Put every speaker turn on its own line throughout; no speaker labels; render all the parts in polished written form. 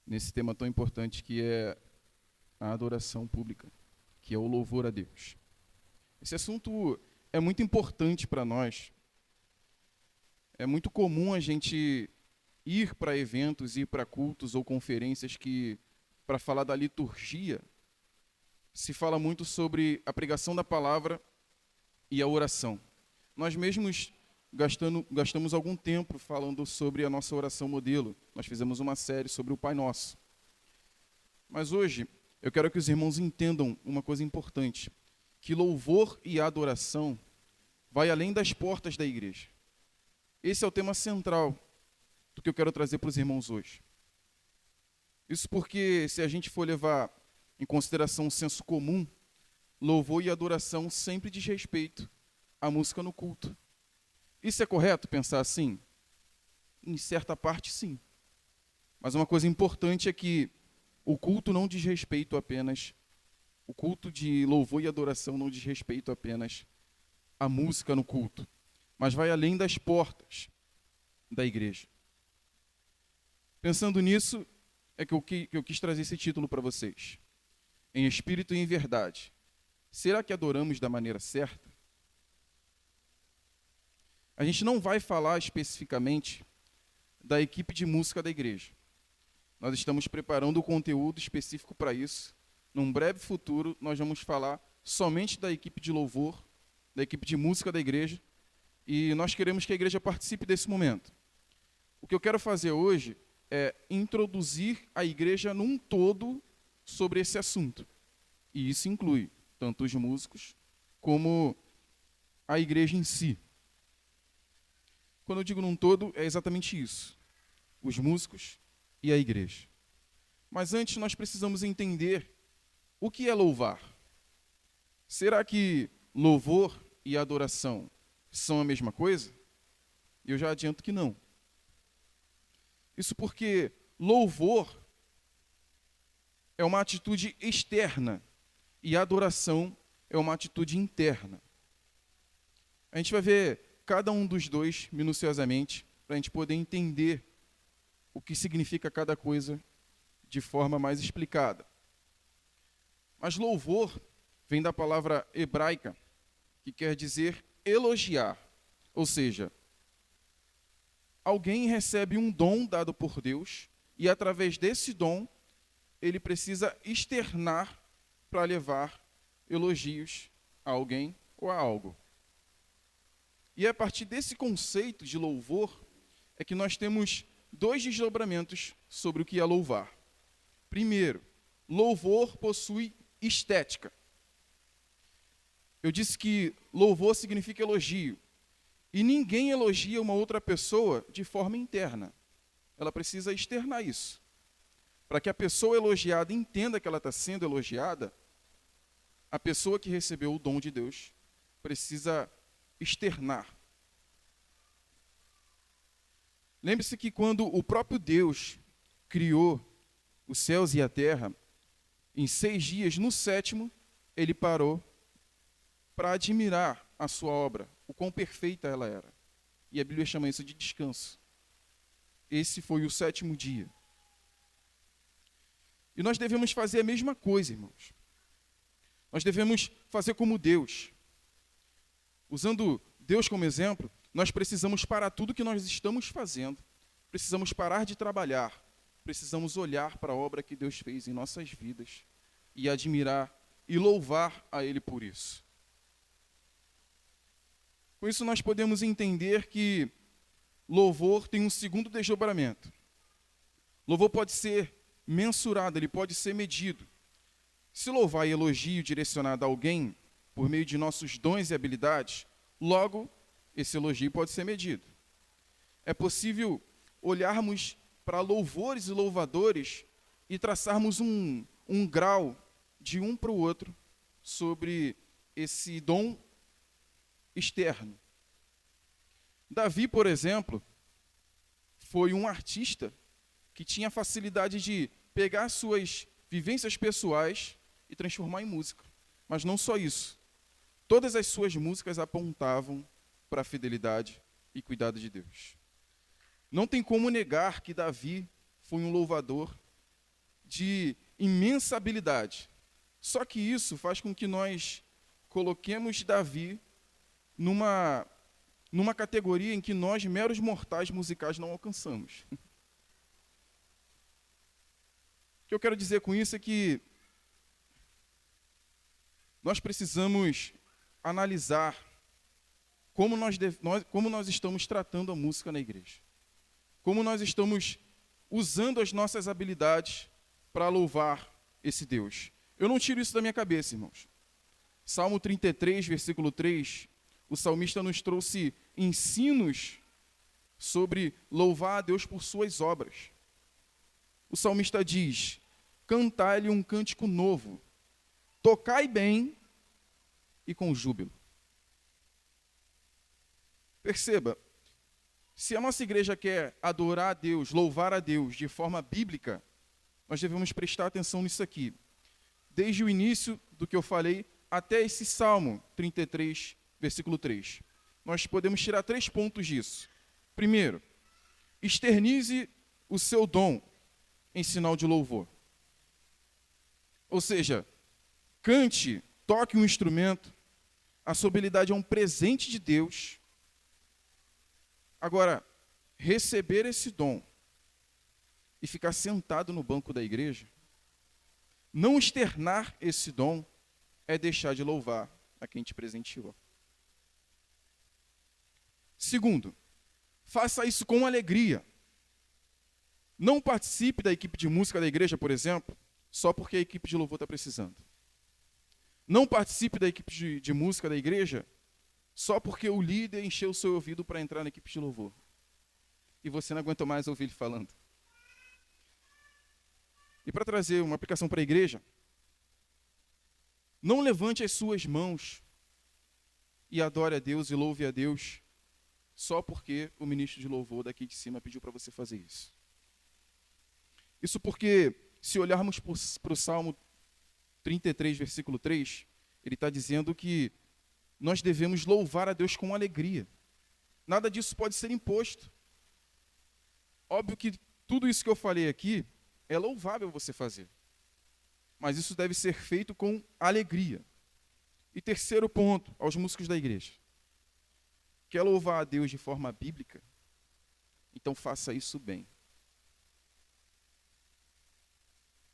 nesse tema tão importante que é a adoração pública, que é o louvor a Deus. Esse assunto é muito importante para nós. É muito comum a gente ir para eventos, ir para cultos ou conferências que, para falar da liturgia, se fala muito sobre a pregação da palavra e a oração. Nós mesmos gastamos algum tempo falando sobre a nossa oração modelo. Nós fizemos uma série sobre o Pai Nosso. Mas hoje, eu quero que os irmãos entendam uma coisa importante, que louvor e adoração vai além das portas da igreja. Esse é o tema central do que eu quero trazer para os irmãos hoje. Isso porque, se a gente for levar em consideração o senso comum, louvor e adoração sempre diz respeito à música no culto. Isso é correto pensar assim? Em certa parte, sim. Mas uma coisa importante é que o culto não diz respeito apenas, o culto de louvor e adoração não diz respeito apenas à música no culto, mas vai além das portas da igreja. Pensando nisso, é que eu quis trazer esse título para vocês. Em espírito e em verdade. Será que adoramos da maneira certa? A gente não vai falar especificamente da equipe de música da igreja. Nós estamos preparando o conteúdo específico para isso. Num breve futuro, nós vamos falar somente da equipe de louvor, da equipe de música da igreja, e nós queremos que a igreja participe desse momento. O que eu quero fazer hoje é introduzir a igreja num todo sobre esse assunto. E isso inclui tanto os músicos como a igreja em si. Quando eu digo num todo, é exatamente isso. Os músicos e a igreja. Mas antes nós precisamos entender o que é louvar. Será que louvor e adoração são a mesma coisa? Eu já adianto que não. Isso porque louvor é uma atitude externa e adoração é uma atitude interna. A gente vai ver cada um dos dois minuciosamente para a gente poder entender o que significa cada coisa de forma mais explicada. Mas louvor vem da palavra hebraica, que quer dizer elogiar. Ou seja, alguém recebe um dom dado por Deus e através desse dom ele precisa externar para levar elogios a alguém ou a algo. E é a partir desse conceito de louvor é que nós temos dois desdobramentos sobre o que é louvar. Primeiro, louvor possui estética. Eu disse que louvor significa elogio. E ninguém elogia uma outra pessoa de forma interna. Ela precisa externar isso. Para que a pessoa elogiada entenda que ela está sendo elogiada, a pessoa que recebeu o dom de Deus precisa externar. Lembre-se que quando o próprio Deus criou os céus e a terra, em 6 dias, no 7º, ele parou para admirar a sua obra, o quão perfeita ela era. E a Bíblia chama isso de descanso. Esse foi o 7º dia. E nós devemos fazer a mesma coisa, irmãos. Nós devemos fazer como Deus. Usando Deus como exemplo, nós precisamos parar tudo que nós estamos fazendo. Precisamos parar de trabalhar. Precisamos olhar para a obra que Deus fez em nossas vidas e admirar e louvar a Ele por isso. Com isso nós podemos entender que louvor tem um segundo desdobramento. Louvor pode ser mensurado, ele pode ser medido. Se louvar e elogio direcionado a alguém por meio de nossos dons e habilidades, logo esse elogio pode ser medido. É possível olharmos para louvores e louvadores e traçarmos um grau de um para o outro sobre esse dom externo. Davi, por exemplo, foi um artista que tinha a facilidade de pegar suas vivências pessoais e transformar em música. Mas não só isso. Todas as suas músicas apontavam para a fidelidade e cuidado de Deus. Não tem como negar que Davi foi um louvador de imensa habilidade. Só que isso faz com que nós coloquemos Davi numa categoria em que nós, meros mortais musicais, não alcançamos. O que eu quero dizer com isso é que nós precisamos analisar como nós estamos tratando a música na igreja. Como nós estamos usando as nossas habilidades para louvar esse Deus. Eu não tiro isso da minha cabeça, irmãos. Salmo 33, versículo 3, o salmista nos trouxe ensinos sobre louvar a Deus por suas obras. O salmista diz: cantai-lhe um cântico novo, tocai bem e com júbilo. Perceba, se a nossa igreja quer adorar a Deus, louvar a Deus de forma bíblica, nós devemos prestar atenção nisso aqui. Desde o início do que eu falei até esse Salmo 33, versículo 3. Nós podemos tirar 3 pontos disso. Primeiro, externize o seu dom em sinal de louvor. Ou seja, cante, toque um instrumento. A sua habilidade é um presente de Deus. Agora, receber esse dom e ficar sentado no banco da igreja, não externar esse dom, é deixar de louvar a quem te presenteou. Segundo, faça isso com alegria. Não participe da equipe de música da igreja, por exemplo, só porque a equipe de louvor está precisando. Não participe da equipe de música da igreja só porque o líder encheu o seu ouvido para entrar na equipe de louvor. E você não aguentou mais ouvir ele falando. E para trazer uma aplicação para a igreja, não levante as suas mãos e adore a Deus e louve a Deus só porque o ministro de louvor daqui de cima pediu para você fazer isso. Isso porque, se olharmos para o Salmo 33, versículo 3, ele está dizendo que nós devemos louvar a Deus com alegria. Nada disso pode ser imposto. Óbvio que tudo isso que eu falei aqui é louvável você fazer. Mas isso deve ser feito com alegria. E terceiro ponto, aos músicos da igreja. Quer louvar a Deus de forma bíblica? Então faça isso bem.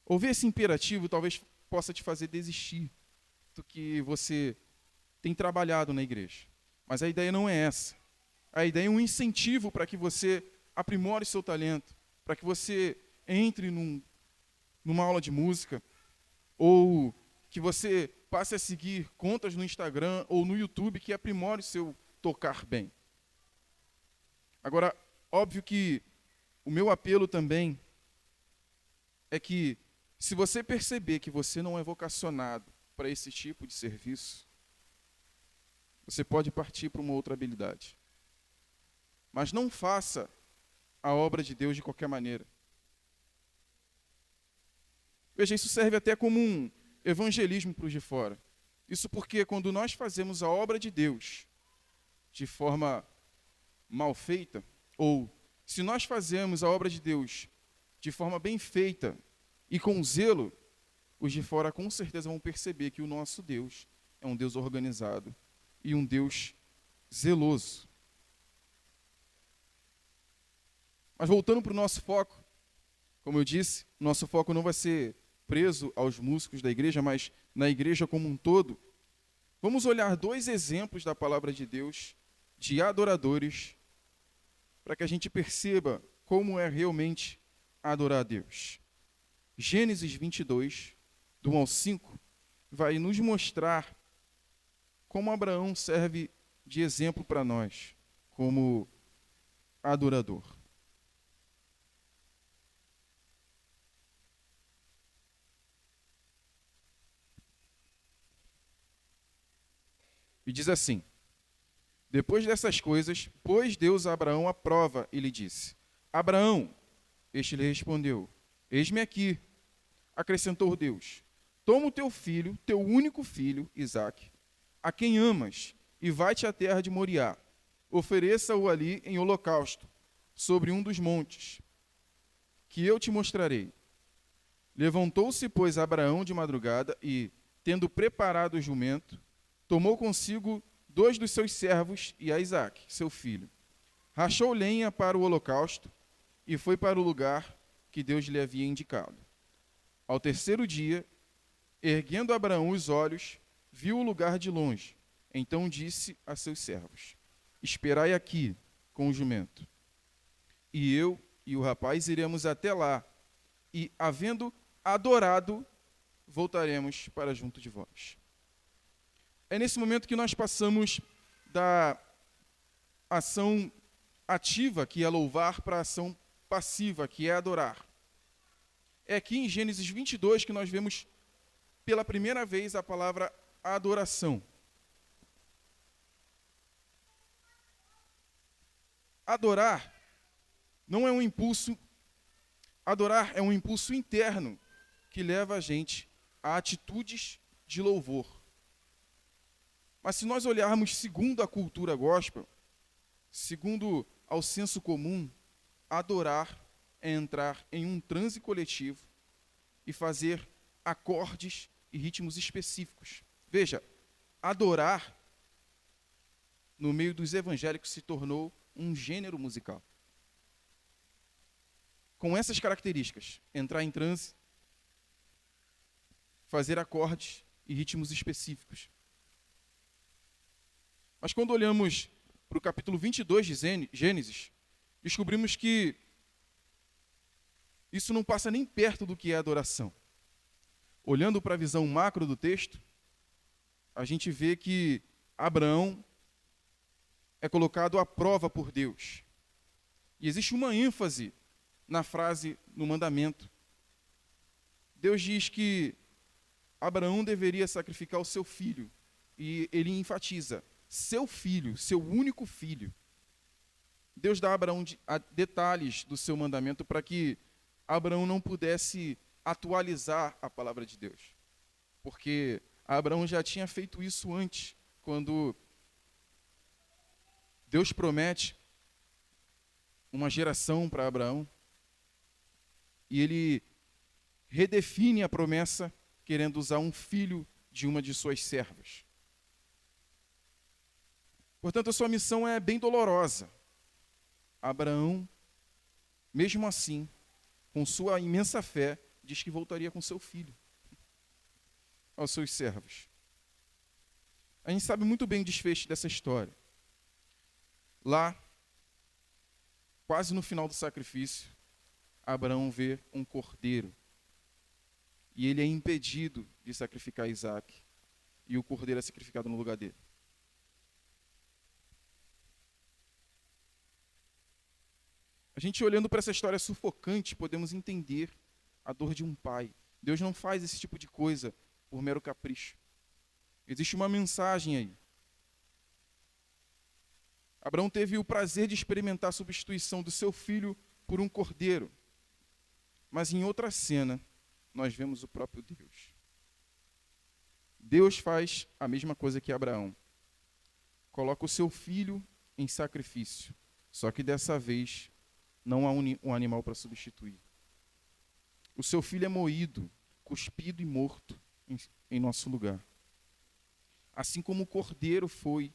Ouvir esse imperativo talvez possa te fazer desistir do que você tem trabalhado na igreja. Mas a ideia não é essa. A ideia é um incentivo para que você aprimore seu talento, para que você entre numa aula de música, ou que você passe a seguir contas no Instagram ou no YouTube que aprimore o seu tocar bem. Agora, óbvio que o meu apelo também é que, se você perceber que você não é vocacionado para esse tipo de serviço, você pode partir para uma outra habilidade. Mas não faça a obra de Deus de qualquer maneira. Veja, isso serve até como um evangelismo para os de fora. Isso porque quando nós fazemos a obra de Deus de forma mal feita, ou se nós fazemos a obra de Deus de forma bem feita e com zelo, os de fora com certeza vão perceber que o nosso Deus é um Deus organizado e um Deus zeloso. Mas voltando para o nosso foco, como eu disse, nosso foco não vai ser preso aos músicos da igreja, mas na igreja como um todo. Vamos olhar 2 exemplos da palavra de Deus, de adoradores, para que a gente perceba como é realmente adorar a Deus. Gênesis 22, do 1 ao 5, vai nos mostrar como Abraão serve de exemplo para nós, como adorador. E diz assim: depois dessas coisas, pôs Deus a Abraão à prova e lhe disse: Abraão, este lhe respondeu: eis-me aqui. Acrescentou Deus: toma o teu filho, teu único filho, Isaque, a quem amas, e vai-te à terra de Moriá. Ofereça-o ali em holocausto, sobre um dos montes, que eu te mostrarei. Levantou-se, pois, Abraão de madrugada e, tendo preparado o jumento, tomou consigo 2 dos seus servos e a Isaque, seu filho. Rachou lenha para o holocausto e foi para o lugar que Deus lhe havia indicado. Ao terceiro dia, erguendo Abraão os olhos, viu o lugar de longe. Então disse a seus servos: esperai aqui com o jumento. E eu e o rapaz iremos até lá, e, havendo adorado, voltaremos para junto de vós. É nesse momento que nós passamos da ação ativa, que é louvar, para a ação passiva, que é adorar. É aqui em Gênesis 22 que nós vemos pela primeira vez a palavra adoração. Adorar não é um impulso, adorar é um impulso interno que leva a gente a atitudes de louvor. Mas se nós olharmos segundo a cultura gospel, segundo ao senso comum, adorar é entrar em um transe coletivo e fazer acordes e ritmos específicos. Veja, adorar no meio dos evangélicos se tornou um gênero musical. Com essas características, entrar em transe, fazer acordes e ritmos específicos. Mas quando olhamos para o capítulo 22 de Gênesis, descobrimos que isso não passa nem perto do que é adoração. Olhando para a visão macro do texto, a gente vê que Abraão é colocado à prova por Deus. E existe uma ênfase na frase, no mandamento. Deus diz que Abraão deveria sacrificar o seu filho. E ele enfatiza, seu filho, seu único filho. Deus dá a Abraão detalhes do seu mandamento para que Abraão não pudesse atualizar a palavra de Deus. Porque Abraão já tinha feito isso antes, quando Deus promete uma geração para Abraão, e ele redefine a promessa querendo usar um filho de uma de suas servas. Portanto, a sua missão é bem dolorosa. Abraão, mesmo assim, com sua imensa fé, diz que voltaria com seu filho aos seus servos. A gente sabe muito bem o desfecho dessa história. Lá, quase no final do sacrifício, Abraão vê um cordeiro. E ele é impedido de sacrificar Isaque. E o cordeiro é sacrificado no lugar dele. A gente olhando para essa história sufocante, podemos entender a dor de um pai. Deus não faz esse tipo de coisa por mero capricho. Existe uma mensagem aí. Abraão teve o prazer de experimentar a substituição do seu filho por um cordeiro. Mas em outra cena, nós vemos o próprio Deus. Deus faz a mesma coisa que Abraão. Coloca o seu filho em sacrifício. Só que dessa vez, não há um animal para substituir. O seu filho é moído, cuspido e morto em nosso lugar. Assim como o cordeiro foi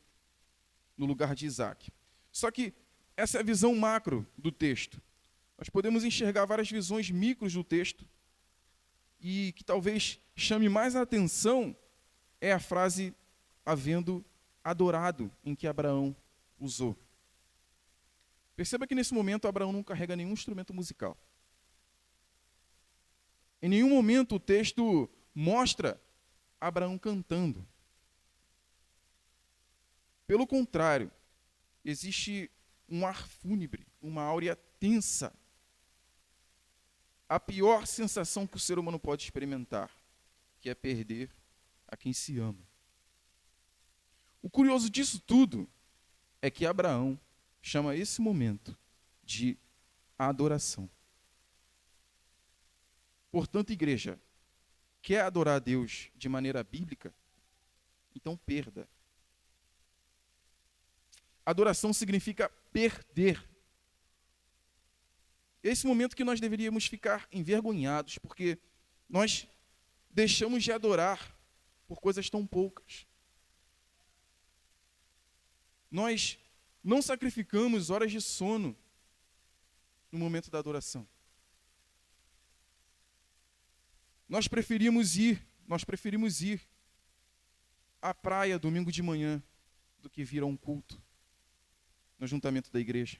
no lugar de Isaque. Só que essa é a visão macro do texto. Nós podemos enxergar várias visões micros do texto, e que talvez chame mais a atenção é a frase havendo adorado, em que Abraão usou. Perceba que nesse momento Abraão não carrega nenhum instrumento musical. Em nenhum momento o texto mostra Abraão cantando. Pelo contrário, existe um ar fúnebre, uma áurea tensa. A pior sensação que o ser humano pode experimentar, que é perder a quem se ama. O curioso disso tudo é que Abraão chama esse momento de adoração. Portanto, igreja, quer adorar a Deus de maneira bíblica? Então perda. Adoração significa perder. Esse momento que nós deveríamos ficar envergonhados, porque Nós deixamos de adorar por coisas tão poucas. Nós não sacrificamos horas de sono no momento da adoração. Nós preferimos ir à praia domingo de manhã do que vir a um culto no ajuntamento da igreja.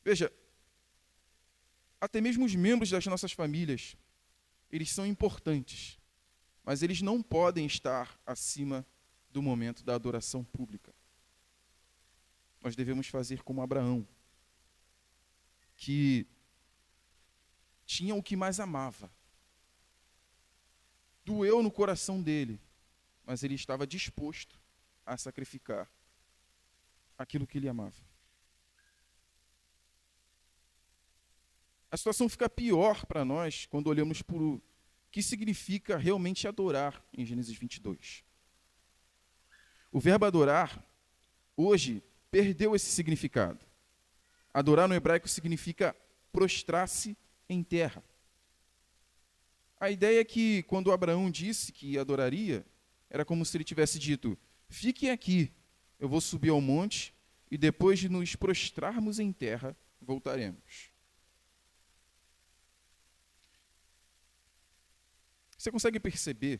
Veja, até mesmo os membros das nossas famílias, eles são importantes, mas eles não podem estar acima do momento da adoração pública. Nós devemos fazer como Abraão, que tinha o que mais amava. Doeu no coração dele, mas ele estava disposto a sacrificar aquilo que ele amava. A situação fica pior para nós quando olhamos para o que significa realmente adorar em Gênesis 22. O verbo adorar, hoje, perdeu esse significado. Adorar no hebraico significa prostrar-se em terra. A ideia é que quando Abraão disse que adoraria, era como se ele tivesse dito: fiquem aqui, eu vou subir ao monte e depois de nos prostrarmos em terra, voltaremos. Você consegue perceber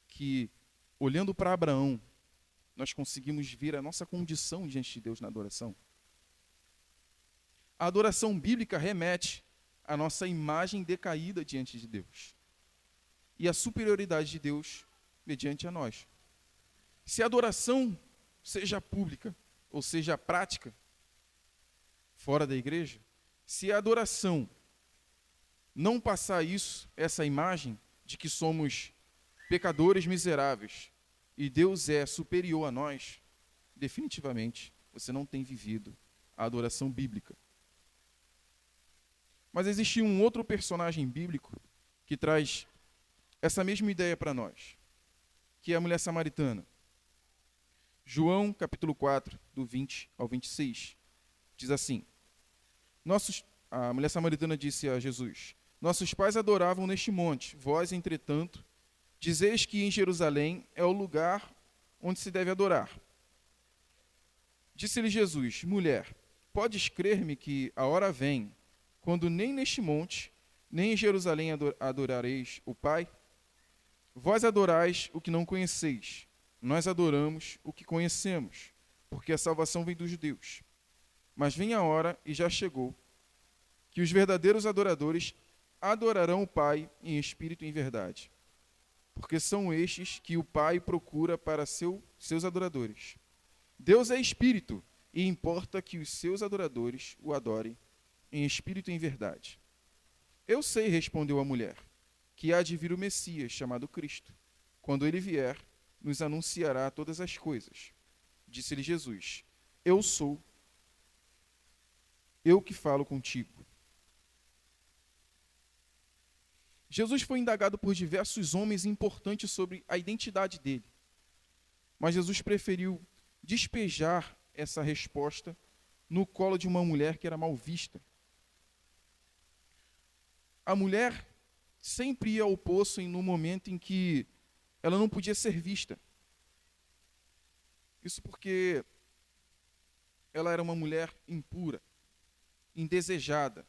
que, olhando para Abraão, nós conseguimos ver a nossa condição diante de Deus na adoração? A adoração bíblica remete à nossa imagem decaída diante de Deus e à superioridade de Deus mediante a nós. Se a adoração seja pública ou seja prática fora da igreja, se a adoração não passar essa imagem de que somos pecadores miseráveis e Deus é superior a nós, definitivamente você não tem vivido a adoração bíblica. Mas existe um outro personagem bíblico que traz essa mesma ideia para nós, que é a mulher samaritana. João, capítulo 4, do 20 ao 26, diz assim: a mulher samaritana disse a Jesus: nossos pais adoravam neste monte, vós, entretanto, dizeis que em Jerusalém é o lugar onde se deve adorar. Disse-lhe Jesus: mulher, podes crer-me que a hora vem, quando nem neste monte, nem em Jerusalém adorareis o Pai? Vós adorais o que não conheceis, nós adoramos o que conhecemos, porque a salvação vem dos judeus. Mas vem a hora, e já chegou, que os verdadeiros adoradores adorarão o Pai em espírito e em verdade, porque são estes que o Pai procura para seus adoradores. Deus é espírito, e importa que os seus adoradores o adorem em espírito e em verdade. Eu sei, respondeu a mulher, que há de vir o Messias, chamado Cristo. Quando ele vier, nos anunciará todas as coisas. Disse-lhe Jesus: eu sou, eu que falo contigo. Jesus foi indagado por diversos homens importantes sobre a identidade dele. Mas Jesus preferiu despejar essa resposta no colo de uma mulher que era mal vista. A mulher sempre ia ao poço no momento em que ela não podia ser vista. Isso porque ela era uma mulher impura, indesejada.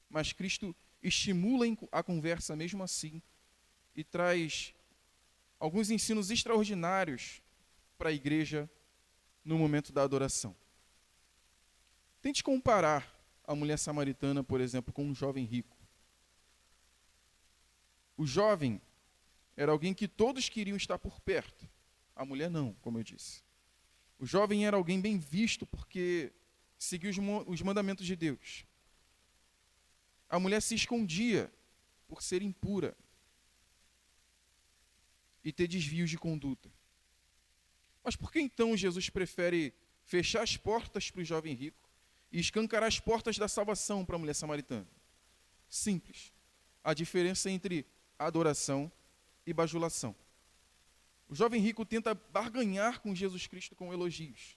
Mas Cristo estimula a conversa mesmo assim e traz alguns ensinos extraordinários para a igreja no momento da adoração. Tente comparar a mulher samaritana, por exemplo, com um jovem rico. O jovem era alguém que todos queriam estar por perto. A mulher não, como eu disse. O jovem era alguém bem visto porque seguia os mandamentos de Deus. A mulher se escondia por ser impura e ter desvios de conduta. Mas por que então Jesus prefere fechar as portas para o jovem rico e escancarar as portas da salvação para a mulher samaritana? Simples. A diferença entre adoração e bajulação. O jovem rico tenta barganhar com Jesus Cristo com elogios.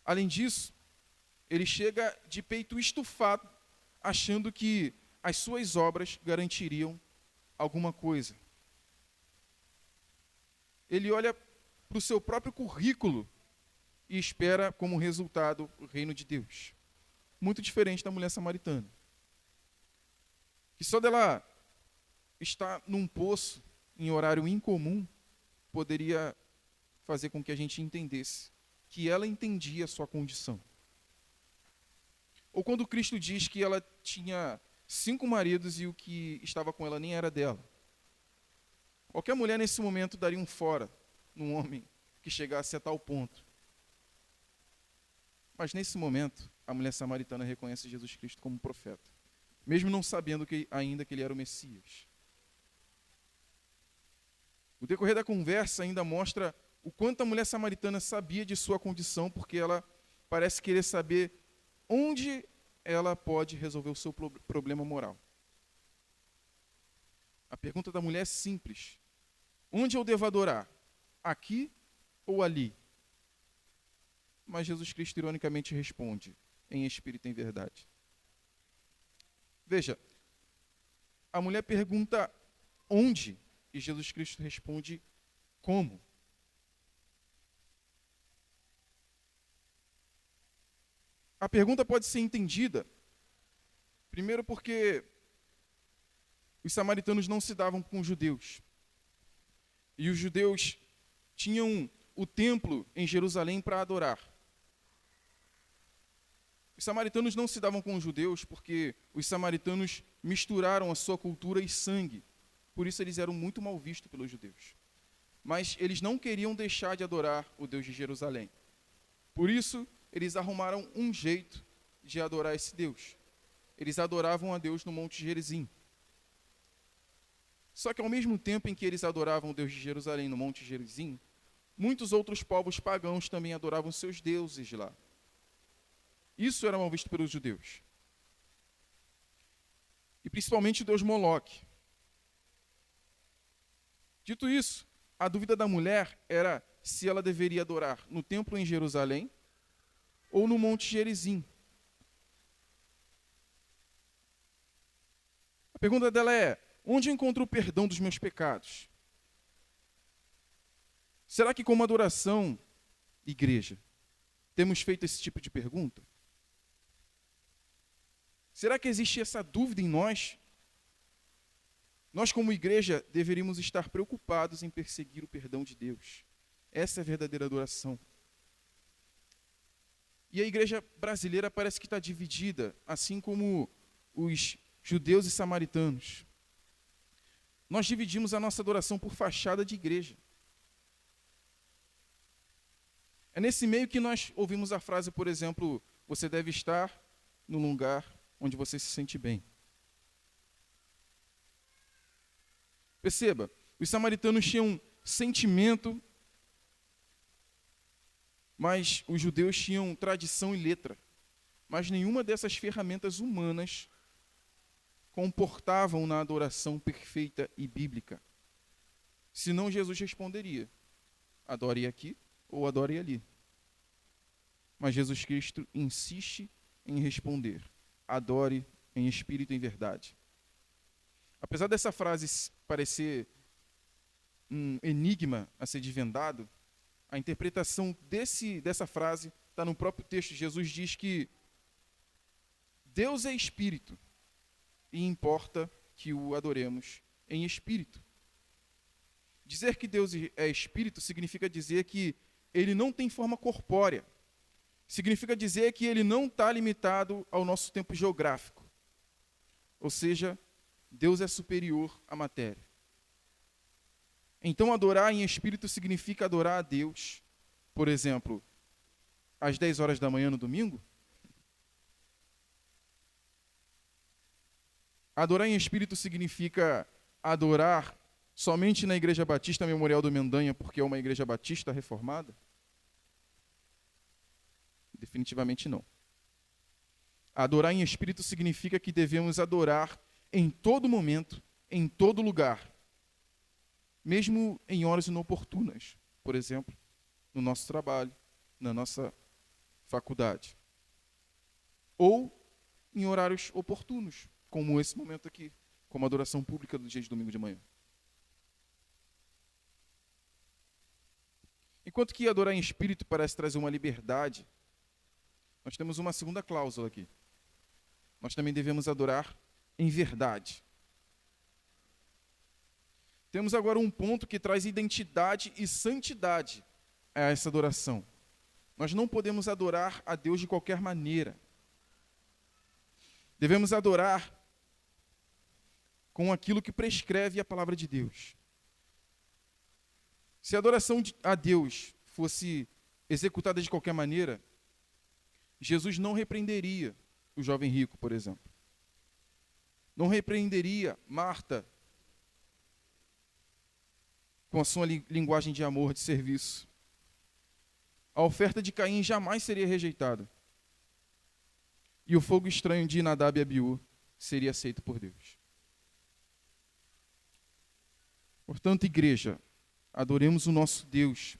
Além disso, ele chega de peito estufado, achando que as suas obras garantiriam alguma coisa. Ele olha para o seu próprio currículo e espera como resultado o reino de Deus. Muito diferente da mulher samaritana, que só dela estar num poço em horário incomum poderia fazer com que a gente entendesse que ela entendia a sua condição. Ou quando Cristo diz que ela tinha 5 maridos e o que estava com ela nem era dela. Qualquer mulher nesse momento daria um fora num homem que chegasse a tal ponto. Mas nesse momento, a mulher samaritana reconhece Jesus Cristo como profeta, mesmo não sabendo ainda que ele era o Messias. O decorrer da conversa ainda mostra o quanto a mulher samaritana sabia de sua condição, porque ela parece querer saber onde ela pode resolver o seu problema moral. A pergunta da mulher é simples: onde eu devo adorar? Aqui ou ali? Mas Jesus Cristo ironicamente responde: em espírito e em verdade. Veja, a mulher pergunta onde, e Jesus Cristo responde como. A pergunta pode ser entendida, primeiro porque os samaritanos não se davam com os judeus. E os judeus tinham o templo em Jerusalém para adorar. Os samaritanos não se davam com os judeus porque os samaritanos misturaram a sua cultura e sangue. Por isso eles eram muito mal vistos pelos judeus. Mas eles não queriam deixar de adorar o Deus de Jerusalém. Por isso, eles arrumaram um jeito de adorar esse Deus. Eles adoravam a Deus no Monte Gerizim. Só que ao mesmo tempo em que eles adoravam o Deus de Jerusalém no Monte Gerizim, muitos outros povos pagãos também adoravam seus deuses lá. Isso era mal visto pelos judeus. E principalmente o deus Moloque. Dito isso, a dúvida da mulher era se ela deveria adorar no templo em Jerusalém ou no Monte Gerizim. A pergunta dela é: onde eu encontro o perdão dos meus pecados? Será que como adoração, igreja, temos feito esse tipo de pergunta? Será que existe essa dúvida em nós? Nós, como igreja, deveríamos estar preocupados em perseguir o perdão de Deus. Essa é a verdadeira adoração. E a igreja brasileira parece que está dividida, assim como os judeus e samaritanos. Nós dividimos a nossa adoração por fachada de igreja. É nesse meio que nós ouvimos a frase, por exemplo: você deve estar no lugar onde você se sente bem. Perceba, os samaritanos tinham sentimento, mas os judeus tinham tradição e letra. Mas nenhuma dessas ferramentas humanas comportavam na adoração perfeita e bíblica. Senão Jesus responderia: adore aqui ou adore ali. Mas Jesus Cristo insiste em responder: adore em espírito e em verdade. Apesar dessa frase parecer um enigma a ser desvendado, a interpretação dessa frase está no próprio texto. Jesus diz que Deus é espírito e importa que o adoremos em espírito. Dizer que Deus é espírito significa dizer que ele não tem forma corpórea. Significa dizer que ele não está limitado ao nosso tempo geográfico. Ou seja, Deus é superior à matéria. Então, adorar em espírito significa adorar a Deus, por exemplo, às 10 horas da manhã no domingo. Adorar em espírito significa adorar somente na Igreja Batista Memorial do Mendanha, porque é uma igreja batista reformada? Definitivamente não. Adorar em espírito significa que devemos adorar em todo momento, em todo lugar, mesmo em horas inoportunas, por exemplo, no nosso trabalho, na nossa faculdade. ou em horários oportunos, como esse momento aqui, como a adoração pública do dia de domingo de manhã. Enquanto que adorar em espírito parece trazer uma liberdade, nós temos uma segunda cláusula aqui. Nós também devemos adorar em verdade. Temos agora um ponto que traz identidade e santidade a essa adoração. Nós não podemos adorar a Deus de qualquer maneira. Devemos adorar com aquilo que prescreve a palavra de Deus. Se a adoração a Deus fosse executada de qualquer maneira, Jesus não repreenderia o jovem rico, por exemplo. Não repreenderia Marta com a sua linguagem de amor, de serviço. A oferta de Caim jamais seria rejeitada. E o fogo estranho de Nadab e Abiú seria aceito por Deus. Portanto, igreja, adoremos o nosso Deus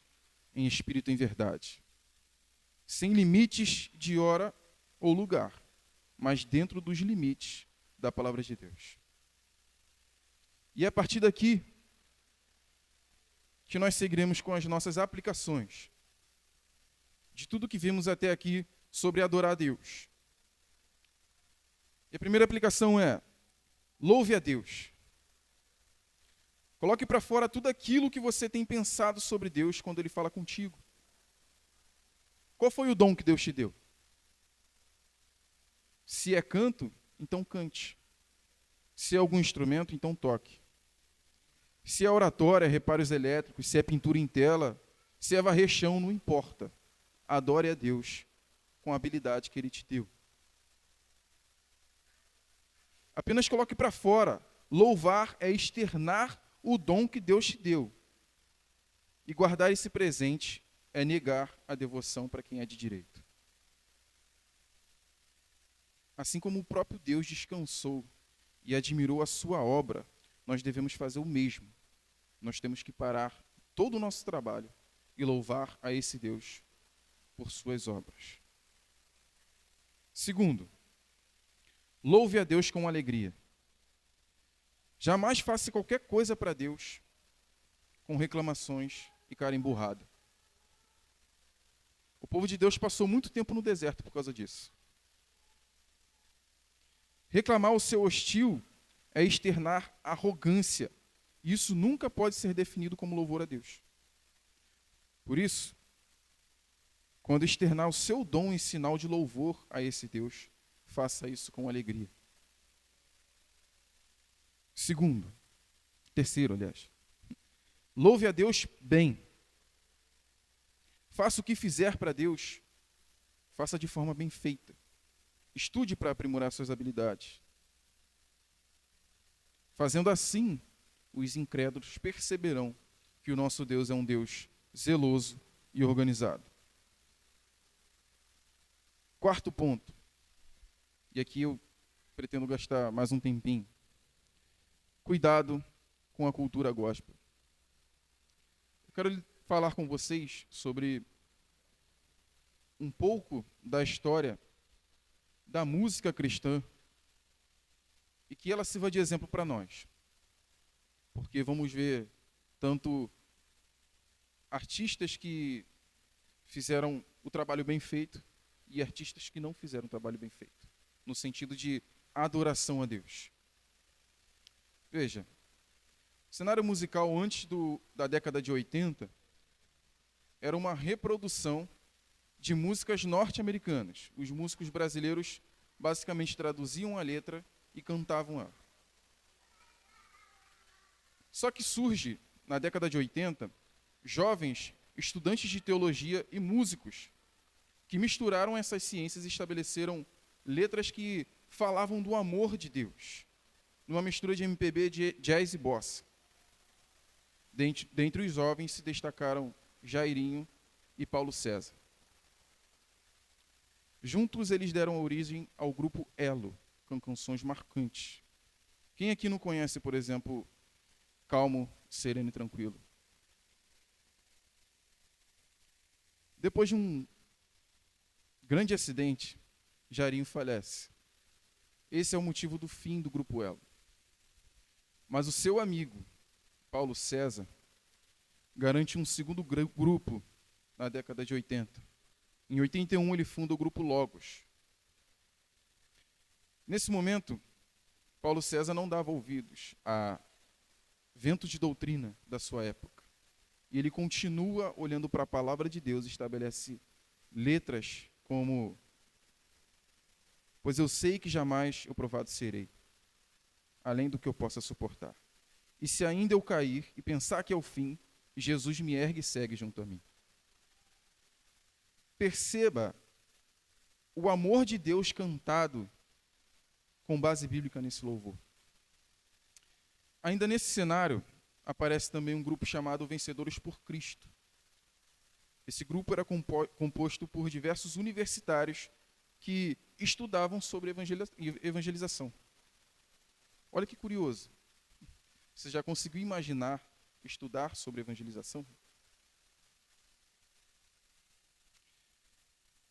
em espírito e em verdade, sem limites de hora ou lugar, mas dentro dos limites da palavra de Deus. E é a partir daqui que nós seguiremos com as nossas aplicações de tudo que vimos até aqui sobre adorar a Deus. E a primeira aplicação é: louve a Deus. Coloque para fora tudo aquilo que você tem pensado sobre Deus quando Ele fala contigo. Qual foi o dom que Deus te deu? Se é canto, então cante. Se é algum instrumento, então toque. Se é oratória, reparos elétricos, se é pintura em tela, se é varrer chão, não importa. Adore a Deus com a habilidade que Ele te deu. Apenas coloque para fora. Louvar é externar o dom que Deus te deu. E guardar esse presente é negar a devoção para quem é de direito. Assim como o próprio Deus descansou e admirou a sua obra, nós devemos fazer o mesmo. Nós temos que parar todo o nosso trabalho e louvar a esse Deus por suas obras. Segundo, louve a Deus com alegria. Jamais faça qualquer coisa para Deus com reclamações e cara emburrada. O povo de Deus passou muito tempo no deserto por causa disso. Reclamar o seu hostil é externar arrogância. Isso nunca pode ser definido como louvor a Deus. Por isso, quando externar o seu dom em sinal de louvor a esse Deus, faça isso com alegria. Terceiro, louve a Deus bem. Faça o que fizer para Deus, faça de forma bem feita. Estude para aprimorar suas habilidades. Fazendo assim, os incrédulos perceberão que o nosso Deus é um Deus zeloso e organizado. Quarto ponto, e aqui eu pretendo gastar mais um tempinho. Cuidado com a cultura gospel. Eu quero falar com vocês sobre um pouco da história da música cristã e que ela sirva de exemplo para nós. Porque vamos ver tanto artistas que fizeram o trabalho bem feito e artistas que não fizeram o trabalho bem feito, no sentido de adoração a Deus. Veja, o cenário musical antes da década de 80 era uma reprodução de músicas norte-americanas. Os músicos brasileiros basicamente traduziam a letra e cantavam ela. Só que surge, na década de 80, jovens estudantes de teologia e músicos que misturaram essas ciências e estabeleceram letras que falavam do amor de Deus, numa mistura de MPB, de jazz e bossa. Dentre os jovens se destacaram Jairinho e Paulo César. Juntos eles deram origem ao grupo Elo, com canções marcantes. Quem aqui não conhece, por exemplo, Calmo, Sereno e Tranquilo? Depois de um grande acidente, Jairinho falece. Esse é o motivo do fim do Grupo Elo. Mas o seu amigo, Paulo César, garante um segundo grupo na década de 80. Em 81, ele funda o Grupo Logos. Nesse momento, Paulo César não dava ouvidos a ventos de doutrina da sua época. E ele continua olhando para a palavra de Deus e estabelece letras como: pois eu sei que jamais eu provado serei, além do que eu possa suportar. E se ainda eu cair e pensar que é o fim, Jesus me ergue e segue junto a mim. Perceba o amor de Deus cantado com base bíblica nesse louvor. Ainda nesse cenário, aparece também um grupo chamado Vencedores por Cristo. Esse grupo era composto por diversos universitários que estudavam sobre evangelização. Olha que curioso. Você já conseguiu imaginar estudar sobre evangelização?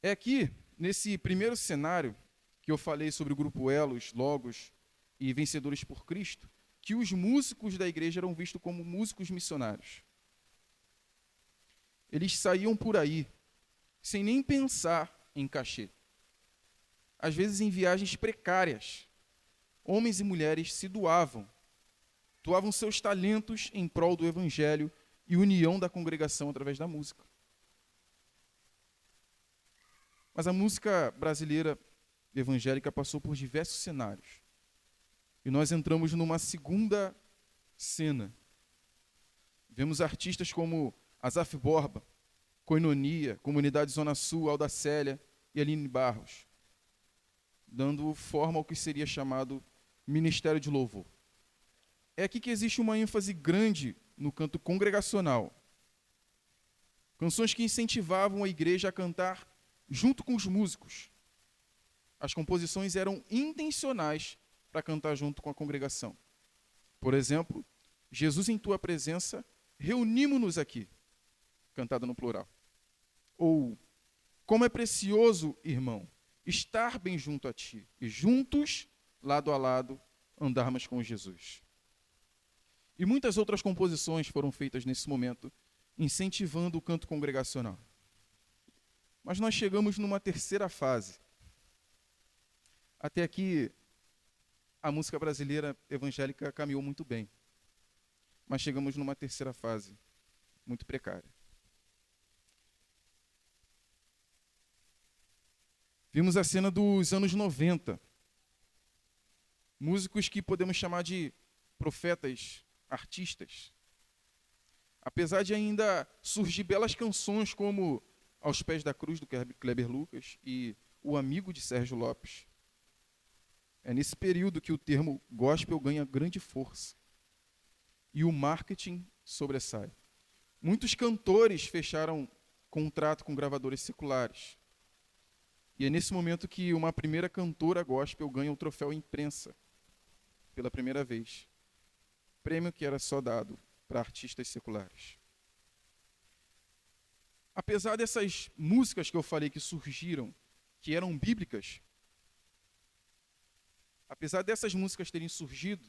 É aqui, nesse primeiro cenário, que eu falei sobre o grupo Elos, Logos e Vencedores por Cristo, que os músicos da igreja eram vistos como músicos missionários. Eles saíam por aí, sem nem pensar em cachê. Às vezes em viagens precárias, homens e mulheres se doavam seus talentos em prol do evangelho e união da congregação através da música. Mas a música brasileira evangélica passou por diversos cenários. E nós entramos numa segunda cena. Vemos artistas como Asaf Borba, Koinonia, Comunidade Zona Sul, Alda Célia e Aline Barros, dando forma ao que seria chamado Ministério de Louvor. É aqui que existe uma ênfase grande no canto congregacional. Canções que incentivavam a igreja a cantar junto com os músicos. As composições eram intencionais para cantar junto com a congregação. Por exemplo, Jesus em tua presença, reunimos-nos aqui, cantada no plural. Ou, como é precioso, irmão, estar bem junto a ti, e juntos, lado a lado, andarmos com Jesus. E muitas outras composições foram feitas nesse momento, incentivando o canto congregacional. Mas nós chegamos numa terceira fase. Até aqui, a música brasileira evangélica caminhou muito bem. Mas chegamos numa terceira fase, muito precária. Vimos a cena dos anos 90. Músicos que podemos chamar de profetas, artistas. Apesar de ainda surgir belas canções como Aos Pés da Cruz, do Kleber Lucas, e O Amigo, de Sérgio Lopes. É nesse período que o termo gospel ganha grande força. E o marketing sobressai. Muitos cantores fecharam contrato com gravadoras seculares. E é nesse momento que uma primeira cantora gospel ganha o troféu imprensa, pela primeira vez. Prêmio que era só dado para artistas seculares. Apesar dessas músicas que eu falei que surgiram, que eram bíblicas, apesar dessas músicas terem surgido,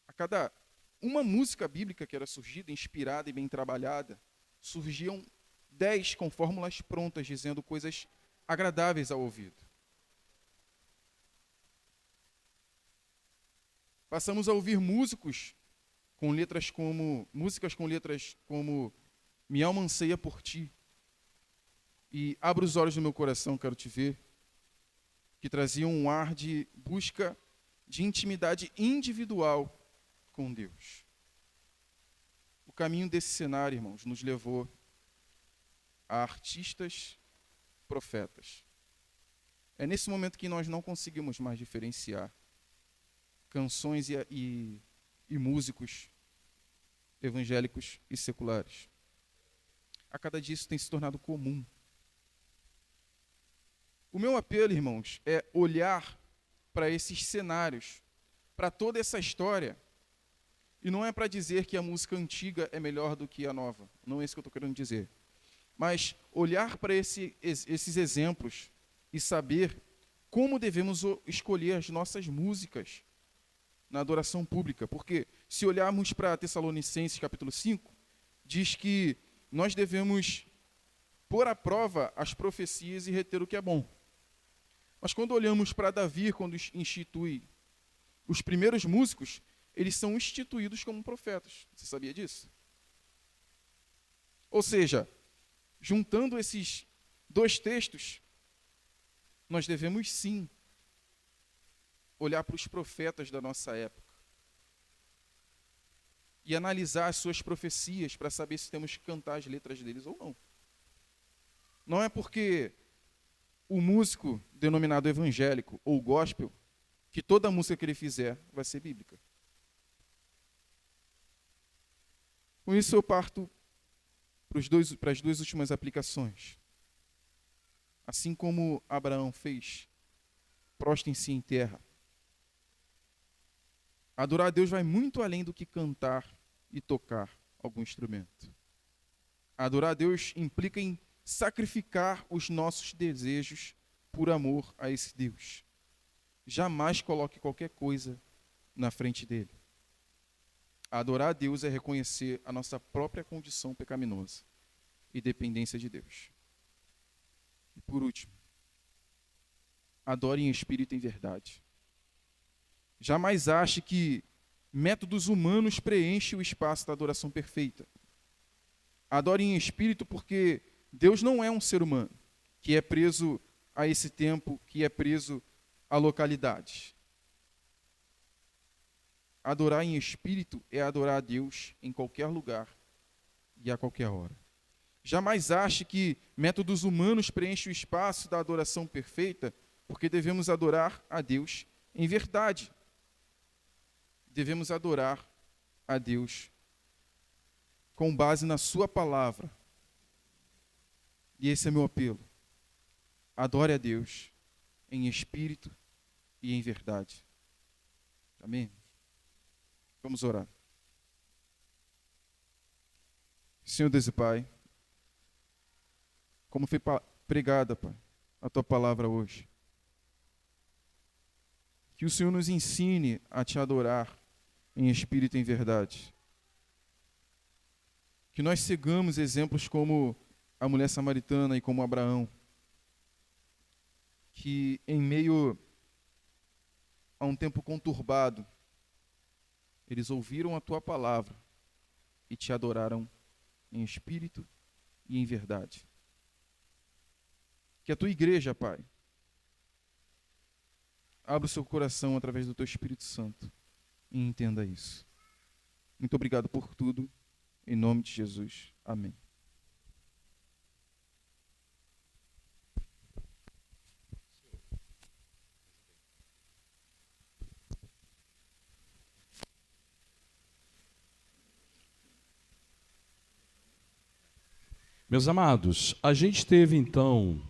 a cada uma música bíblica que era surgida, inspirada e bem trabalhada, surgiam 10 com fórmulas prontas, dizendo coisas agradáveis ao ouvido. Passamos a ouvir músicas com letras como Minha alma anseia por ti e Abra os olhos do meu coração, quero te ver, que traziam um ar de busca de intimidade individual com Deus. O caminho desse cenário, irmãos, nos levou a artistas, profetas. É nesse momento que nós não conseguimos mais diferenciar canções e músicos evangélicos e seculares. A cada dia isso tem se tornado comum. O meu apelo, irmãos, é olhar para esses cenários, para toda essa história, e não é para dizer que a música antiga é melhor do que a nova, não é isso que eu estou querendo dizer, mas olhar para esses exemplos e saber como devemos escolher as nossas músicas na adoração pública. Porque se olharmos para Tessalonicenses capítulo 5, diz que nós devemos pôr à prova as profecias e reter o que é bom. Mas quando olhamos para Davi, quando institui os primeiros músicos, eles são instituídos como profetas. Você sabia disso? Ou seja, juntando esses dois textos, nós devemos sim olhar para os profetas da nossa época e analisar as suas profecias para saber se temos que cantar as letras deles ou não. Não é porque o músico denominado evangélico ou gospel que toda música que ele fizer vai ser bíblica. Com isso eu parto para as duas últimas aplicações. Assim como Abraão fez, prostem-se em terra. Adorar a Deus vai muito além do que cantar e tocar algum instrumento. Adorar a Deus implica em sacrificar os nossos desejos por amor a esse Deus. Jamais coloque qualquer coisa na frente dele. Adorar a Deus é reconhecer a nossa própria condição pecaminosa e dependência de Deus. E por último, adore em espírito e em verdade. Jamais ache que métodos humanos preenchem o espaço da adoração perfeita. Adore em espírito porque Deus não é um ser humano que é preso a esse tempo, que é preso a localidades. Adorar em espírito é adorar a Deus em qualquer lugar e a qualquer hora. Jamais ache que métodos humanos preenchem o espaço da adoração perfeita, porque devemos adorar a Deus em verdade. Devemos adorar a Deus com base na sua palavra. E esse é meu apelo. Adore a Deus em espírito e em verdade. Amém? Vamos orar. Senhor Deus e Pai, como foi pregada, Pai, a Tua palavra hoje, que o Senhor nos ensine a Te adorar em espírito e em verdade. Que nós sigamos exemplos como a mulher samaritana e como Abraão, que em meio a um tempo conturbado, eles ouviram a Tua palavra e Te adoraram em espírito e em verdade. Que a Tua igreja, Pai, abra o seu coração através do Teu Espírito Santo e entenda isso. Muito obrigado por tudo. Em nome de Jesus. Amém.
Meus amados, a gente teve então